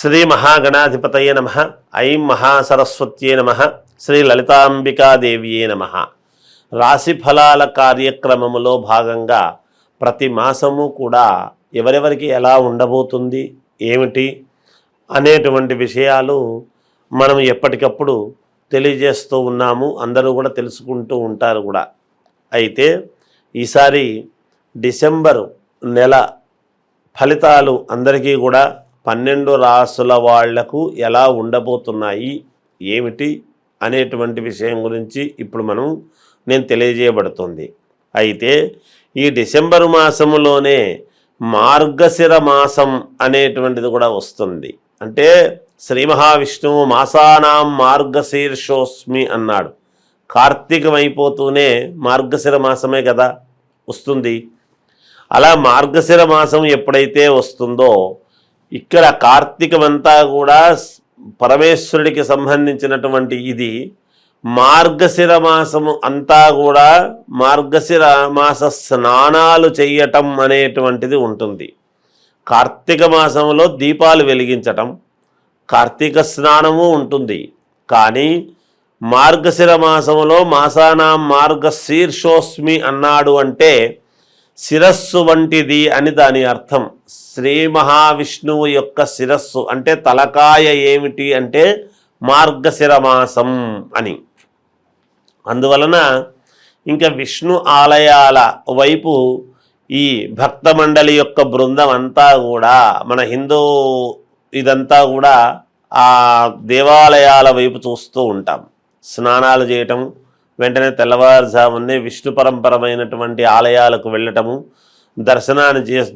శ్రీ మహాగణాధిపతయే నమః. ఐం మహాసరస్వత్యే నమః. శ్రీ లలితాంబికాదేవియే నమః. రాశి ఫలాల కార్యక్రమములో భాగంగా ప్రతి మాసము కూడా ఎవరెవరికి ఎలా ఉండబోతుంది, ఏమిటి అనేటువంటి విషయాలు మనం ఎప్పటికప్పుడు తెలియజేస్తూ ఉన్నాము. అందరూ కూడా తెలుసుకుంటూ ఉంటారు కూడా. అయితే ఈసారి డిసెంబరు నెల ఫలితాలు అందరికీ కూడా 12 రాసుల వాళ్లకు ఎలా ఉండబోతున్నాయి, ఏమిటి అనేటువంటి విషయం గురించి ఇప్పుడు నేను తెలియజేయబడుతుంది. అయితే ఈ డిసెంబరు మాసములోనే మార్గశిర మాసం అనేటువంటిది కూడా వస్తుంది. అంటే శ్రీ మహావిష్ణువు మాసానాం మార్గశీర్షోస్మి అన్నాడు. కార్తీకం అయిపోతూనే మార్గశిర మాసమే కదా వస్తుంది. అలా మార్గశిర మాసం ఎప్పుడైతే వస్తుందో ఇక్కడ కార్తీకమంతా కూడా పరమేశ్వరుడికి సంబంధించినటువంటి ఇది. మార్గశిర మాసము అంతా కూడా మార్గశిర మాస స్నానాలు చేయటం అనేటువంటిది ఉంటుంది. కార్తీక మాసంలో దీపాలు వెలిగించటం, కార్తీక స్నానము ఉంటుంది. కానీ మార్గశిర మాసములో మాసానాం మార్గశీర్షోస్మి అన్నాడు అంటే శిరస్సు వంటిది అని దాని అర్థం. శ్రీ మహావిష్ణువు యొక్క శిరస్సు అంటే తలకాయ ఏమిటి అంటే మార్గశిర మాసం అని. అందువలన ఇంకా విష్ణు ఆలయాల వైపు ఈ భక్త మండలి యొక్క బృందం అంతా కూడా మన హిందూ ఇదంతా కూడా ఆ దేవాలయాల వైపు చూస్తూ ఉంటాం. స్నానాలు చేయటం, వెంటనే తెల్లవారుజామునే విష్ణు పరంపరమైనటువంటి ఆలయాలకు వెళ్ళటము,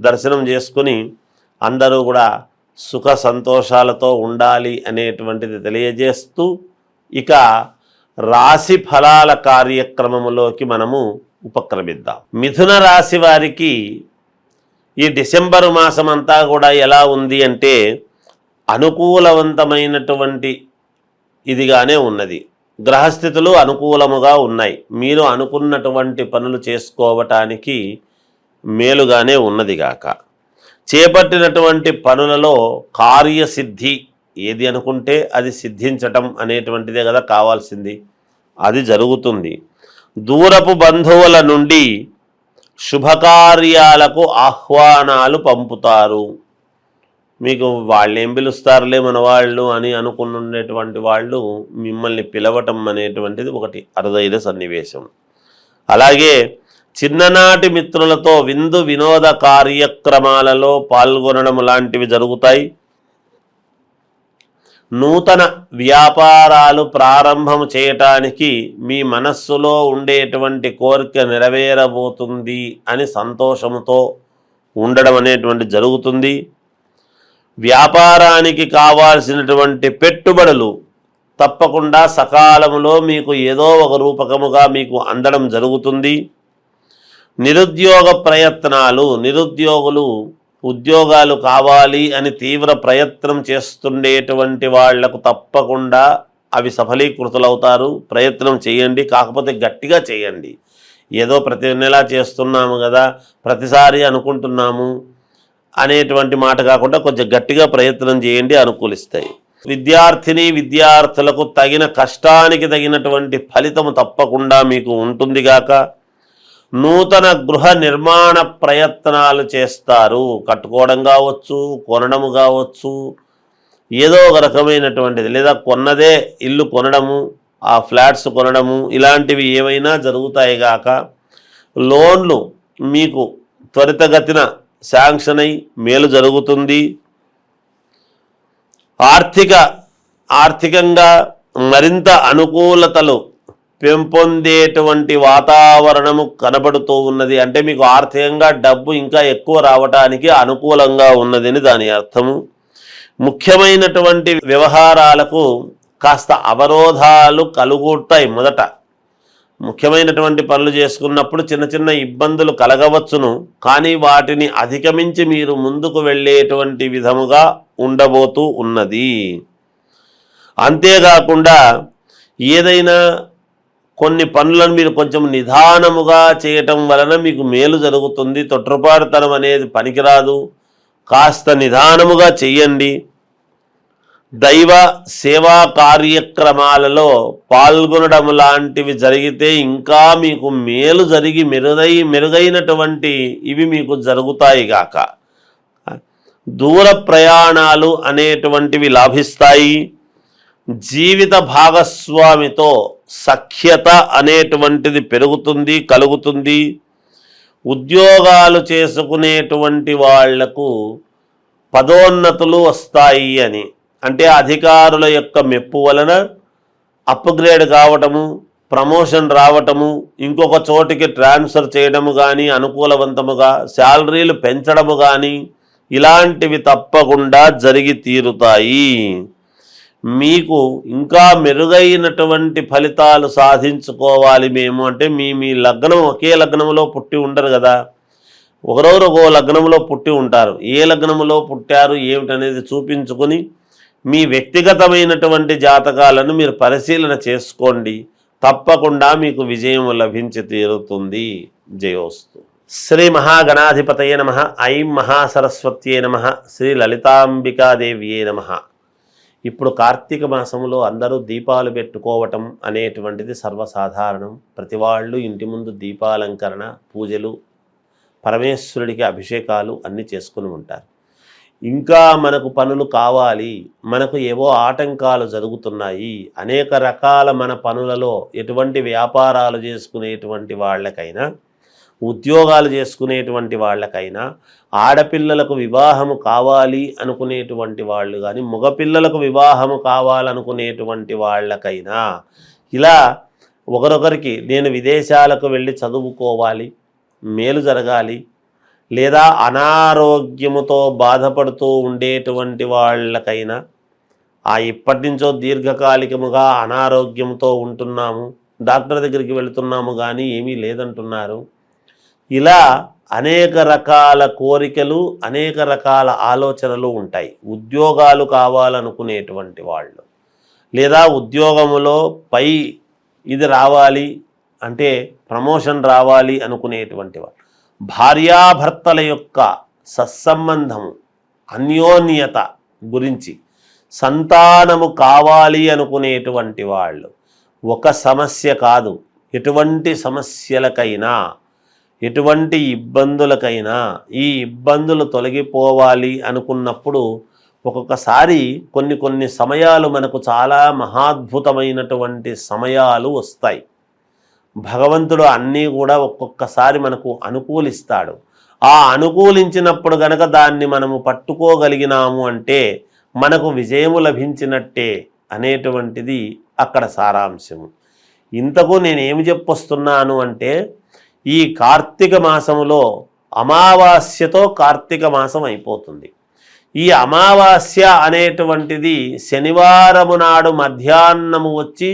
దర్శనం చేసుకుని అందరూ కూడా సుఖ సంతోషాలతో ఉండాలి అనేటువంటిది తెలియజేస్తూ ఇక రాశి ఫలాల కార్యక్రమములోకి మనము ఉపక్రమిద్దాం. మిథున రాశి వారికి ఈ డిసెంబరు మాసం అంతా కూడా ఎలా ఉంది అంటే అనుకూలవంతమైనటువంటి ఇదిగానే ఉన్నది. గ్రహస్థితులు అనుకూలముగా ఉన్నాయి. మీరు అనుకున్నటువంటి పనులు చేసుకోవటానికి మేలుగానే ఉన్నదిగాక. చేపట్టినటువంటి పనులలో కార్యసిద్ధి, ఏది అనుకుంటే అది సిద్ధించటం అనేటువంటిదే కదా కావాల్సింది, అది జరుగుతుంది. దూరపు బంధువుల నుండి శుభకార్యాలకు ఆహ్వానాలు పంపుతారు. మీకు వాళ్ళేం పిలుస్తారులే మన వాళ్ళు అని అనుకున్నటువంటి వాళ్ళు మిమ్మల్ని పిలవటం అనేటువంటిది ఒకటి అరుదైన సన్నివేశం. అలాగే చిన్ననాటి మిత్రులతో విందు వినోద కార్యక్రమాలలో పాల్గొనడం లాంటివి జరుగుతాయి. నూతన వ్యాపారాలు ప్రారంభం చేయటానికి మీ మనస్సులో ఉండేటువంటి కోరిక నెరవేరబోతుంది అని సంతోషంతో ఉండడం అనేటువంటి జరుగుతుంది. వ్యాపారానికి కావాల్సినటువంటి పెట్టుబడులు తప్పకుండా సకాలంలో మీకు ఏదో ఒక రూపకముగా మీకు అందడం జరుగుతుంది. నిరుద్యోగ ప్రయత్నాలు, నిరుద్యోగులు ఉద్యోగాలు కావాలి అని తీవ్ర ప్రయత్నం చేస్తుండేటువంటి వాళ్లకు తప్పకుండా అవి సఫలీకృతులవుతారు. ప్రయత్నం చేయండి, కాకపోతే గట్టిగా చేయండి. ఏదో ప్రతి నెలా చేస్తున్నాము కదా, ప్రతిసారి అనుకుంటున్నాము అనేటువంటి మాట కాకుండా కొంచెం గట్టిగా ప్రయత్నం చేయండి, అనుకూలిస్తాయి. విద్యార్థులకు తగిన కష్టానికి తగినటువంటి ఫలితము తప్పకుండా మీకు ఉంటుందిగాక. నూతన గృహ నిర్మాణ ప్రయత్నాలు చేస్తారు. కట్టుకోవడం కావచ్చు, కొనడము కావచ్చు, ఏదో ఒక రకమైనటువంటిది, లేదా కొన్నదే ఇల్లు కొనడము, ఆ ఫ్లాట్స్ కొనడము, ఇలాంటివి ఏవైనా జరుగుతాయి గాక. లోన్లు మీకు త్వరితగతిన శాంక్షన్ అయి మేలు జరుగుతుంది. ఆర్థికంగా మరింత అనుకూలతలు పెంపొందేటువంటి వాతావరణము కనబడుతూ ఉన్నది. అంటే మీకు ఆర్థికంగా డబ్బు ఇంకా ఎక్కువ రావటానికి అనుకూలంగా ఉన్నదని దాని అర్థము. ముఖ్యమైనటువంటి వ్యవహారాలకు కాస్త అవరోధాలు కలుగుతాయి. మొదట ముఖ్యమైనటువంటి పనులు చేసుకున్నప్పుడు చిన్న చిన్న ఇబ్బందులు కలగవచ్చును, కానీ వాటిని అధిగమించి మీరు ముందుకు వెళ్ళేటువంటి విధముగా ఉండబోతూ ఉన్నది. అంతేకాకుండా ఏదైనా కొన్ని పనులను మీరు కొంచెం నిదానముగా చేయటం వలన మీకు మేలు జరుగుతుంది. తొట్రుపాటుతనం అనేది పనికిరాదు, కాస్త నిదానముగా చెయ్యండి. దైవ సేవా కార్యక్రమాలలో పాల్గొనడం లాంటివి జరిగితే ఇంకా మీకు మేలు జరిగి మెరుగైనటువంటి ఇవి మీకు జరుగుతాయి గాక. దూర ప్రయాణాలు అనేటువంటివి లాభిస్తాయి. జీవిత భాగస్వామితో సఖ్యత అనేటువంటిది పెరుగుతుంది, కలుగుతుంది. ఉద్యోగాలు చేసుకునేటువంటి వాళ్లకు పదోన్నతులు వస్తాయి అని, అంటే అధికారుల యొక్క మెప్పు వలన అప్గ్రేడ్ కావటము, ప్రమోషన్ రావటము, ఇంకొక చోటికి ట్రాన్స్ఫర్ చేయడము కానీ, అనుకూలవంతముగా శాలరీలు పెంచడము కానీ ఇలాంటివి తప్పకుండా జరిగి తీరుతాయి. మీకు ఇంకా మెరుగైనటువంటి ఫలితాలు సాధించుకోవాలి మేము అంటే మీ లగ్నం ఒకే లగ్నంలో పుట్టి ఉండరు కదా, ఒకరోజు ఒక లగ్నంలో పుట్టి ఉంటారు. ఏ లగ్నంలో పుట్టారు ఏమిటనేది చూపించుకొని మీ వ్యక్తిగతమైనటువంటి జాతకాలను మీరు పరిశీలన చేసుకోండి. తప్పకుండా మీకు విజయం లభించి తీరుతుంది. జయోస్తు. శ్రీ మహాగణాధిపతయే నమః. ఐం మహాసరస్వత్యే నమః. శ్రీ లలితాంబికాదేవ్యే నమః. ఇప్పుడు కార్తీక మాసంలో అందరూ దీపాలు పెట్టుకోవటం అనేటువంటిది సర్వసాధారణం. ప్రతి వాళ్ళు ఇంటి ముందు దీపాలంకరణ, పూజలు, పరమేశ్వరుడికి అభిషేకాలు అన్నీ చేసుకుని ఉంటారు. ఇంకా మనకు పనులు కావాలి, మనకు ఏవో ఆటంకాలు జరుగుతున్నాయి, అనేక రకాల మన పనులలో ఎటువంటి వ్యాపారాలు చేసుకునేటువంటి వాళ్ళకైనా, ఉద్యోగాలు చేసుకునేటువంటి వాళ్ళకైనా, ఆడపిల్లలకు వివాహము కావాలి అనుకునేటువంటి వాళ్ళు కానీ, మగపిల్లలకు వివాహము కావాలనుకునేటువంటి వాళ్ళకైనా, ఇలా ఒకరొకరికి నేను విదేశాలకు వెళ్ళి చదువుకోవాలి, మేలు జరగాలి, లేదా అనారోగ్యముతో బాధపడుతూ ఉండేటువంటి వాళ్ళకైనా, ఇప్పటి నుంచో దీర్ఘకాలికముగా అనారోగ్యంతో ఉంటున్నాము, డాక్టర్ దగ్గరికి వెళుతున్నాము కానీ ఏమీ లేదంటున్నారు, ఇలా అనేక రకాల కోరికలు, అనేక రకాల ఆలోచనలు ఉంటాయి. ఉద్యోగాలు కావాలనుకునేటువంటి వాళ్ళు, లేదా ఉద్యోగములో పై ఇది రావాలి అంటే ప్రమోషన్ రావాలి అనుకునేటువంటి వాళ్ళు, భార్యాభర్తల యొక్క సత్సంబంధము, అన్యోన్యత గురించి, సంతానము కావాలి అనుకునేటువంటి వాళ్ళు, ఒక సమస్య కాదు, ఎటువంటి సమస్యలకైనా, ఎటువంటి ఇబ్బందులకైనా ఈ ఇబ్బందులు తొలగిపోవాలి అనుకున్నప్పుడు ఒక్కొక్కసారి కొన్ని సమయాలు మనకు చాలా మహాద్భుతమైనటువంటి సమయాలు వస్తాయి. భగవంతుడు అన్నీ కూడా ఒక్కొక్కసారి మనకు అనుకూలిస్తాడు. ఆ అనుకూలించినప్పుడు గనక దాన్ని మనము పట్టుకోగలిగినాము అంటే మనకు విజయము లభించినట్టే అనేటువంటిది అక్కడ సారాంశము. ఇంతకు నేనేమి చెప్పొస్తున్నాను అంటే, ఈ కార్తీక మాసములో అమావాస్యతో కార్తీక మాసం అయిపోతుంది. ఈ అమావాస్య అనేటువంటిది శనివారము నాడు మధ్యాహ్నము వచ్చి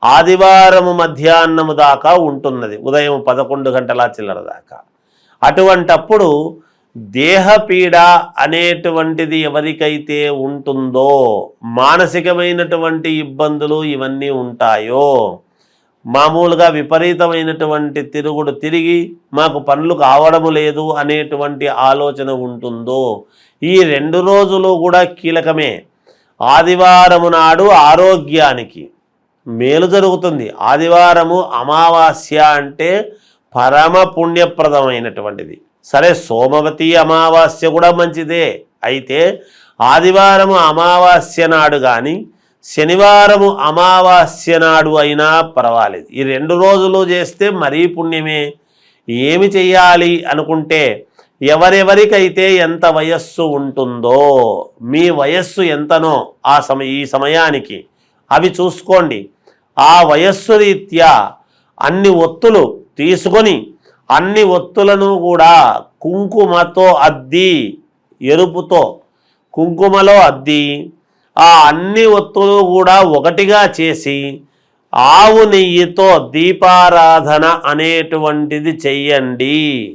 ఆదివారము మధ్యాహ్నము దాకా ఉంటున్నది, ఉదయం 11 గంటల చిల్లర దాకా. అటువంటప్పుడు దేహపీడ అనేటువంటిది ఎవరికైతే ఉంటుందో, మానసికమైనటువంటి ఇబ్బందులు ఇవన్నీ ఉంటాయో, మామూలుగా విపరీతమైనటువంటి తిరుగుడు తిరిగి మాకు పనులు కావడము లేదు అనేటువంటి ఆలోచన ఉంటుందో, ఈ 2 రోజులు కూడా కీలకమే. ఆదివారము నాడు ఆరోగ్యానికి మేలు జరుగుతుంది. ఆదివారము అమావాస్య అంటే పరమ పుణ్యప్రదమైనటువంటిది. సరే, సోమవతి అమావాస్య కూడా మంచిదే. అయితే ఆదివారము అమావాస్య నాడు కానీ శనివారము అమావాస్య నాడు అయినా పర్వాలేదు. ఈ 2 రోజులు చేస్తే మరీ పుణ్యమే. ఏమి చెయ్యాలి అనుకుంటే, ఎవరెవరికైతే ఎంత వయస్సు ఉంటుందో, మీ వయస్సు ఎంతనో ఈ సమయానికి అవి చూసుకోండి. ఆ వయస్సు రీత్యా అన్ని ఒత్తులు తీసుకొని అన్ని ఒత్తులను కూడా కుంకుమతో అద్ది, ఎరుపుతో కుంకుమలో అద్ది, ఆ అన్ని ఒత్తులు కూడా ఒకటిగా చేసి ఆవు నెయ్యితో దీపారాధన అనేటువంటిది చెయ్యండి.